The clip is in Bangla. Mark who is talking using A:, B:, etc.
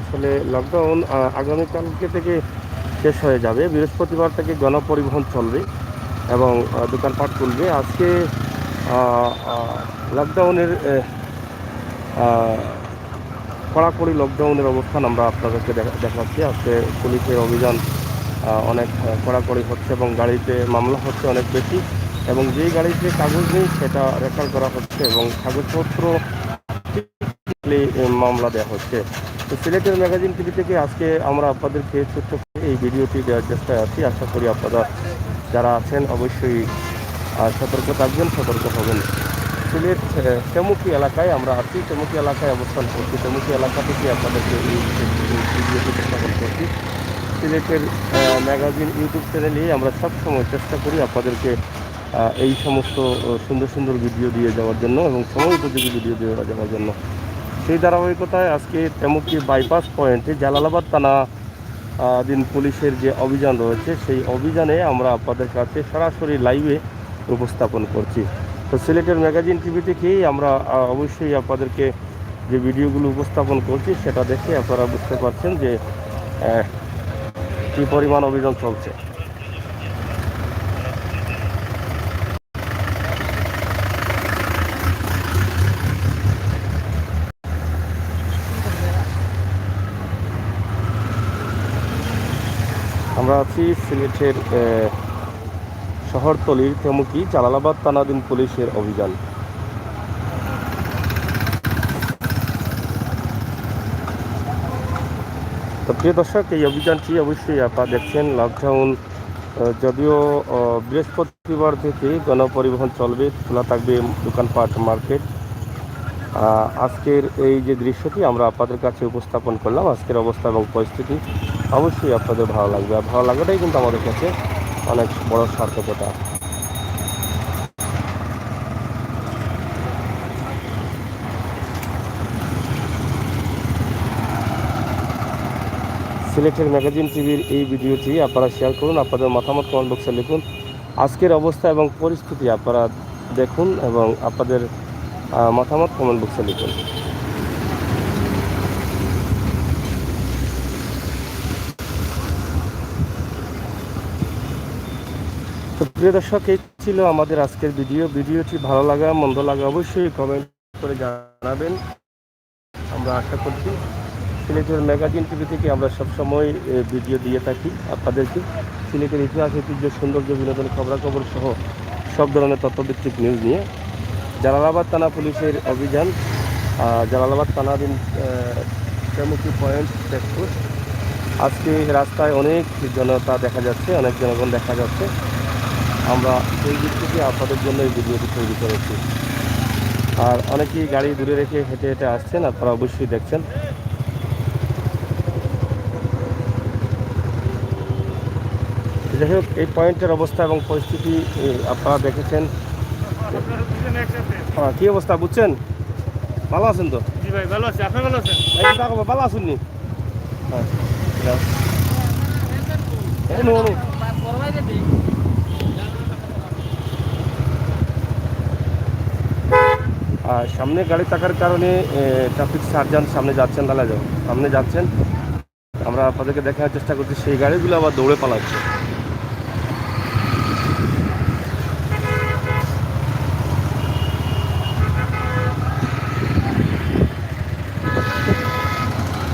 A: আসলে লকডাউন আগামীকালকে থেকে শেষ হয়ে যাবে। বৃহস্পতিবার থেকে গণপরিবহন চলবে এবং দোকানপাট খুলবে। আজকে লকডাউনের কড়াকড়ি লকডাউনের অবস্থান আমরা আপনাদেরকে দেখাচ্ছি। আজকে পুলিশের অভিযান অনেক কড়াকড়ি হচ্ছে এবং গাড়িতে মামলা হচ্ছে অনেক বেশি, এবং যেই গাড়িতে কাগজ নেই সেটা রেকর্ড করা হচ্ছে এবং কাগজপত্র মামলা দেওয়া হচ্ছে। তো সিলেটের ম্যাগাজিন টিভি থেকে আজকে আমরা আপনাদেরকে ছোট্ট এই ভিডিওটি দেওয়ার চেষ্টায় আছি। আশা করি আপনারা যারা আছেন অবশ্যই সতর্ক থাকবেন, সতর্ক হবেন। সিলেট তেমুকি এলাকায় আমরা আছি, তেমুকি এলাকায় অবস্থান করছি। তেমুকি এলাকা থেকে আপনাদেরকে এই ভিডিওটি উপস্থাপন করছি। সিলেটের ম্যাগাজিন ইউটিউব চ্যানেলে আমরা সবসময় চেষ্টা করি আপনাদেরকে এই সমস্ত সুন্দর সুন্দর ভিডিও দিয়ে যাওয়ার জন্য এবং সময় উপযোগী ভিডিও দিয়ে যাওয়ার জন্য। সেই ধারাবাহিকতায় আজকে তেমুকি বাইপাস পয়েন্টে জালালাবাদ থানা দিন পুলিশের যে অভিযান রয়েছে সেই অভিযানে আমরা আপনাদের কাছে সরাসরি লাইভে উপস্থাপন করছি। তো সিলেটের ম্যাগাজিন টিভি থেকেই আমরা অবশ্যই আপনাদেরকে যে ভিডিওগুলো উপস্থাপন করছি সেটা দেখে আপনারা বুঝতে পারছেন যে কী পরিমাণ অভিযান চলছে। আমরা আছি সিলেটের শহরতলির তেমুকি জালালাবাদ থানাধীন পুলিশের অভিযান। তো প্রিয় দর্শক, এই অভিযানটি অবশ্যই আপনারা দেখছেন। লকডাউন যদিও বৃহস্পতিবার থেকে গণপরিবহন চলবে, খোলা থাকবে দোকানপাট, মার্কেট। আজকের এই যে দৃশ্যটি আমরা আপনাদের কাছে উপস্থাপন করলাম, আজকের অবস্থা এবং পরিস্থিতি অবশ্যই আপনাদের ভালো লাগবে। আর ভালো লাগাটাই কিন্তু আমাদের কাছে অনেক বড় সার্থকতা। সিলেটের ম্যাগাজিন টিভির এই ভিডিওটি আপনারা শেয়ার করুন, আপনাদের মতামত কমেন্ট বক্সে লিখুন। আজকের অবস্থা এবং পরিস্থিতি আপনারা দেখুন এবং আপনাদের মতামত কমেন্ট বক্সে লিখুন। তো প্রিয় দর্শক, এই ছিল আমাদের আজকের ভিডিওটি ভালো লাগা মন্দ লাগা অবশ্যই কমেন্ট করে জানাবেন। আমরা আশা করছি সিলেটের ম্যাগাজিন টিভি থেকে আমরা সবসময় ভিডিও দিয়ে থাকি আপনাদেরকে সিলেটের ইতিহাস, ঐতিহ্য, সৌন্দর্য, বিনোদন, খবরাখবর সহ সব ধরনের তথ্যভিত্তিক নিউজ নিয়ে। জালালাবাদ থানা পুলিশের অভিযান, জালালাবাদ থানাধীন তেমুকি পয়েন্ট চেকপোস্ট। আজকে রাস্তায় অনেক জনতা দেখা যাচ্ছে, অনেক জনগণ দেখা যাচ্ছে। আমরা সেই দিক থেকে আপনাদের জন্য এই ভিডিওটি তৈরি করেছি। আর অনেকেই গাড়ি দূরে রেখে হেঁটে হেঁটে আসছেন, আপনারা অবশ্যই দেখছেন। যাই হোক, এই পয়েন্টের অবস্থা এবং পরিস্থিতি আপনারা দেখেছেন। কি অবস্থা বুঝছেন? ভালো আছেন তো?
B: জি ভাই, ভালো আছি। আপনি ভালো আছেন?
A: ভালো আছেন নি? হ্যাঁ, সামনে গাড়ি থাকার কারণে ট্রাফিক সার্জেন্ট সামনে যাচ্ছেন, সামনে যাচ্ছেন। আমরা আপনাদেরকে দেখার চেষ্টা করছি, সেই গাড়িগুলো আবার দৌড়ে পালাচ্ছে।